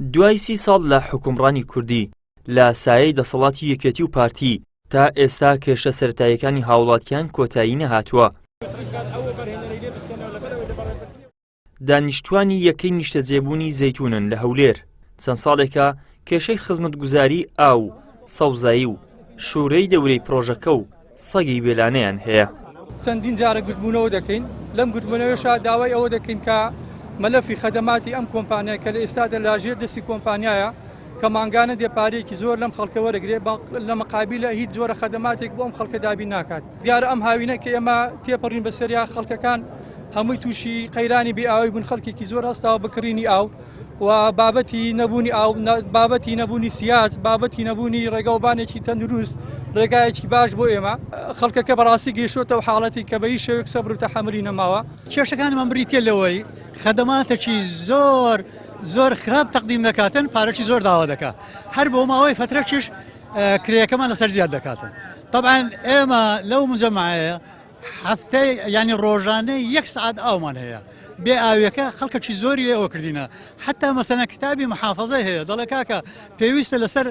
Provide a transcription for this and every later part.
دوای 30 ساڵ لە حکومڕانی کوردی لە سایەی دەسەڵاتی یەکێتی و پارتی تا ئێستا کێشە سەرەتاییەکانی هاوڵاتیان کۆتایی نەهاتووە. دانیشتوانی یەکەی نیشتەجێبوونی زەیتونن لە هەولێر چەند ساڵێکە کێشەی خزمەتگوزاری ئاو، سەوزایی و شوورەی دەورەی پرۆژەکە و سەگی وێلانەیان هەیە. چەندین جارە گوتبوونەوە دەکەین، لەم گوتبوونەوەشا داوای ئەوە دەکەین کە مەلەفی خەدەماتی ئەم کۆمپانیای کە لە ئێستادا لاژێر دەستی کۆمپانیایە کە مانگانە دێپارەیەکی زۆر لەم خەڵکە وەرەگرێ لە مەقابلە هیچ زۆرە خەدەماتێک بۆ ئەم خەڵکە دابین ناکات. دیارە ئەم هاوینە کە ئێمە تێپەڕین بەسەریا خەڵکەکان هەمووی تووشی قەیرانی بێئاوی بوون، خەڵکێکی زۆر هەستاوە بکڕینی ئاو و بابەتی نەبوونی ئاو، بابەتی نەبوونی سیاس، بابەتی نەبوونی ڕێگەوبانێکی تەندروست، ڕێگایەکی باش بۆ ئێمە خەڵکەکە بەڕاستی گەیشتوتەوە حاڵەتی کە بە هیچ شێوەیەک سەبر و تەحەملی نەماوە. کێشەکانمان بریتە لەوەی خەدەماتێکی زۆر خراپ تەقدیم دەکاتن، پارەی زۆر داوا دەکات، هەر بۆ ماوەی فترەکیش کرێیەکەمان لەسەر زیاد دەکاتن. طبعا ئێمە لەو مجەمەعەیە هەفتەی ینی ڕۆژانەی 1 سعات ئاومان هەیە، بێ ئاویەکە خەڵکەکی زۆری لێ ئەوە کردینە، حتا مەسەنە کتابی محافەزە هەیە دەڵێ کاکە پێویستە لەسەر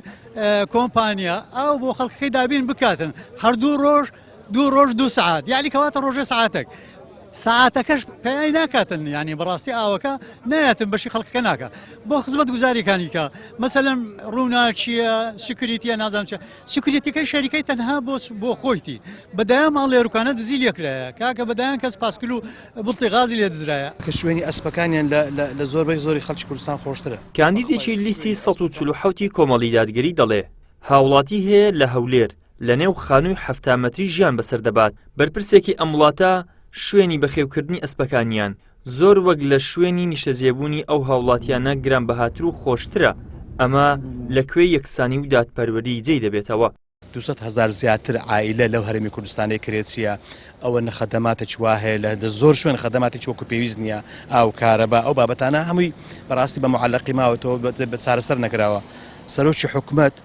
کۆمپانیا ئاو بۆ خەڵکەکەی دابین بکاتن، هەر دوو ڕۆژ 2 سعات، یعنی کەواتە ڕۆژێ سعاتێک، ساعتەکەش پێی ناکاتن، ینی بەڕاستی ئاوەکە نایەتن بەشی خەڵکەکە ناکە بۆ خزمەت گوزاریەکانی کە مەسەلەن ڕووناچیە سکوریتیە نازانم چە سکوریتەکەی شەریکەی تەنها بۆ خۆیتی بەدایان ماڵ لێروکانە دزی لێکرایە کاکە بەدایان کەس پاسکل و بڵتی غازی لێ دزرایە کە شوێنی ئەسپەکانیان لە زۆربەی زۆری خەڵکی کوردستان خۆشترە. کاندیدێکی لیستی 147 کۆمەڵی دادگەری دەڵێ هاوڵاتی هەیە لە هەولێر لە نێو خانووی 7 مەتری ژیان بەسەر دەبات. بەرپرسێکی ئەم وڵاتە شوێنی بەخێوکردنی ئەسپەکانیان زۆر وەک لە شوێنی نیشتەجێبوونی ئەو هاوڵاتیانە گرانبەهاتر و خۆشترە، ئەمە لەکوێ یەکسانی و دادپەروەری جێی دەبێتەوە. 200,000 زیاتر عائیلە لەو هەرێمی کوردستانی کرێچیە ئەوە نەخەدەماتێک وا هەیە لە زۆر شوێن خەدەماتێکی وەکو پێویست نییە، ئاو کارەبا ئەو بابەتانە هەمووی بەڕاستی بە معەلەقی ماوەتەوە بە چارەسەر نەکراوە. سەرۆکی حکوومەت،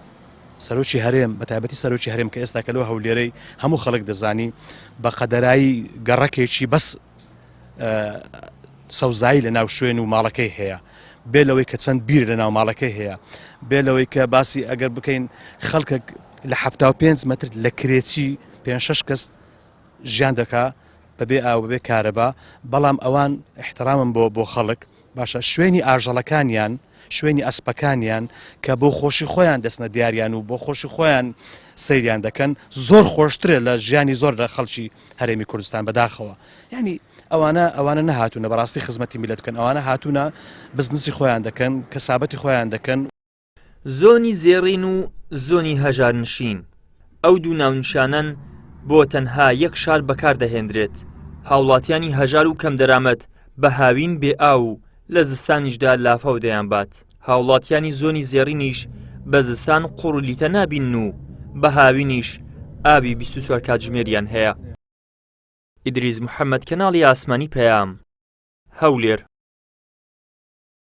سەرۆکی هەرێم بە تایبەتی سەرۆکی هەرێم کە ئێستا کە لەوە هەولێرەی هەموو خەڵک دەزانی بە قەدەرایی گەڕەکێکی بەس سەوزایی لە ناو شوێن و ماڵەکەی هەیە، بێ لەوەی کە چەند بیر لە ناو ماڵەکەی هەیە، بێ لەوەی کە باسی ئەگەر بکەین خەڵکە لە 75 مەتر لە کرێچی 5-6 کەس ژیان دەکا بەبێ ئاو بەبێ کارەبا، بەڵام ئەوان احترامم بۆ خەڵک باشە شوێنی ئاژەڵەکانیان شوێنی ئەسپەکانیان کە بۆ خۆشی خۆیان دەستنە دیاریان و بۆ خۆشی خۆیان سەیریان دەکەن زۆر خۆشترە لە ژیانی زۆر لە خەڵکی هەرێمی کوردستان بەداخەوە. ینی ئەوانە نەهاتوونە بەڕاستی خزمەتی میلەت بکەن، ئەوانە هاتوونە بزنسی خۆیان دەکەن، کەسابەتی خۆیان دەکەن. زۆنی زێڕین و زۆنی هەژارنشین ئەو دوو ناونیشانەن بۆ تەنها یەک شار بەکار دەهێنرێت. هاوڵاتیانی هەژار و کەم دەرامەت بە هاوین بێ ئاو لە زستانیشدا لافاو دەیانبات. هاوڵاتیانی زۆنی زێڕینیش بە زستان قوڕ و لیتە نابین و بە هاوینیش ئابی 24 کاتژمێریان هەیە. ئیدریس محەممەد، کەناڵی ئاسمانی پەیام، هەولێر.